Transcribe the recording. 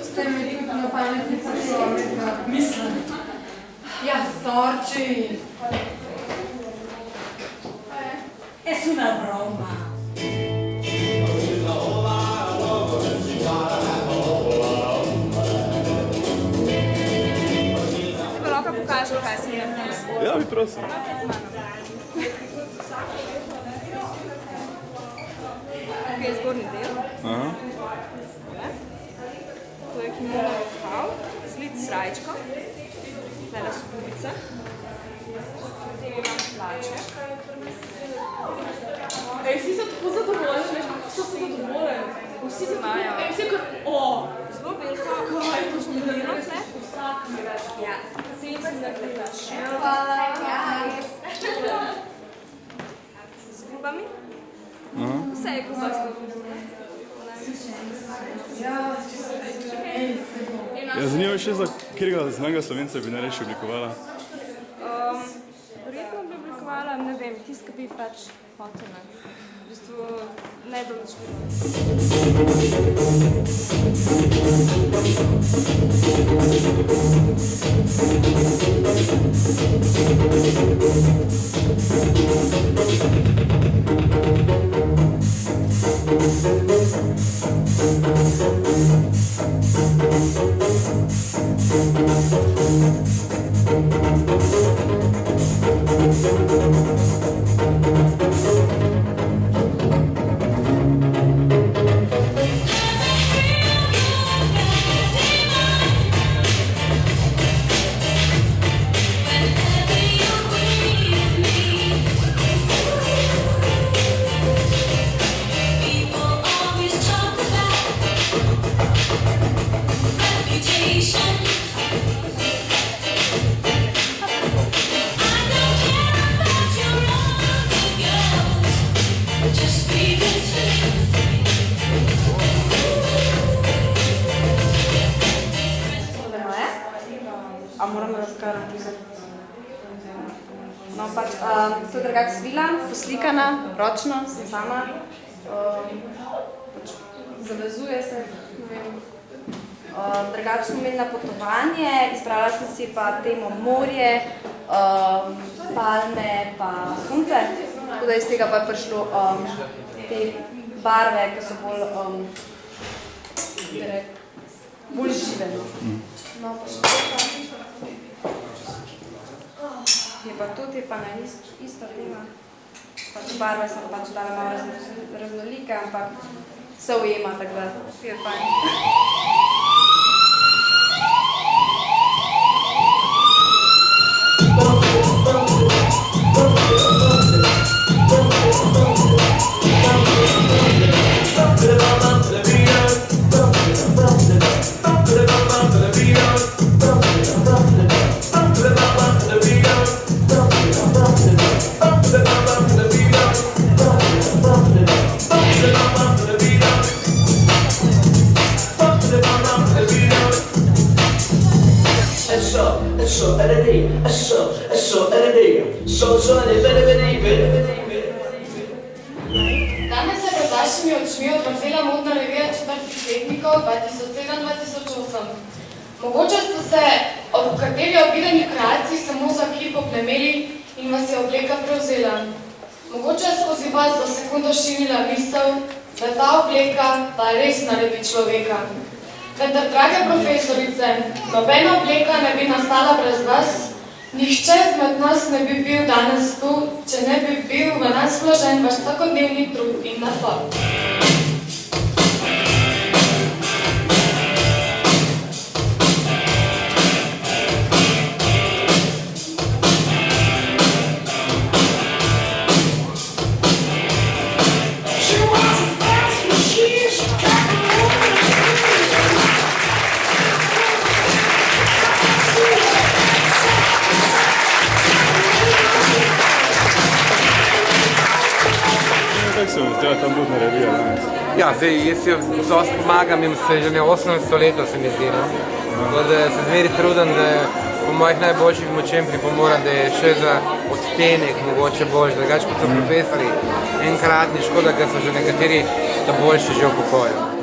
Ste mi tudi na pametnico človeka. Mislim. Ja, sorči. Es una broma. Ti pa lahko pokažem, kaj si je vmes. Ja, bi prosim. Tukaj je zgornji del. Aha. To je kimono rokav, zlit s rajčko. Tele so bubice. Potem imam hlače. Ej, vsi so tako zadovoljni, veš, kako so zadovoljni. Vsi se imajo. Ej, vsi kar, Zelo veliko. kaj to šmudlino? Vsak mi več. Ja. Sebe se gledaš. Hvala, ja. Z gubami. Aha. Vse je gostosto. Ja, zanima me še za katerega znanega Slovenca bi najrešje oblikovala. Verjetno bi oblikovala, ne vem, tist, ki bi pač hotela. V bistvu A moramo razkarati za... No, pač, to je drugače svila, poslikana, ročno, sem sama. Pač, zavezuje se, ne vem. Drugače smo imeli na potovanje, izbrala sem si pa temo morje, palme pa sonce. Tako da iz tega pa je prišlo te barve, ki so bolj žive. No, pa še to je pa tudi, pa na ista tema. Pač barve sem pač dala malo raznolike, ampak se ujema, tako da je fajn. Danes se pred vašimi očmi odvrtela modna revija četrtih letnikov 2007-2008. Mogoče ste se ob kateri obidenih kreacij samo za hip oplemeli in vas je obleka prevzela. Mogoče je skozi vas za sekundo šinila misel, da ta obleka pa res naredi človeka. Vendar, drage profesorice, nobena obleka ne bi nastala brez vas, nihče izmed nas ne bi bil danes tu, če ne bi bil v nas vložen vaš vsakodnevni trud in napor. Kako se vam zdela ta modna revija danes? Ja, jaz jo dosti pomagam in se že ne 18. leto se mi zdi, no. Tako da se zmeri trudim, da po mojih najboljših močem pripomorem, da je še za odtenek mogoče boljši, drugače pa so profesori enkratni, škoda, ker so že nekateri ta boljši že v pokoju.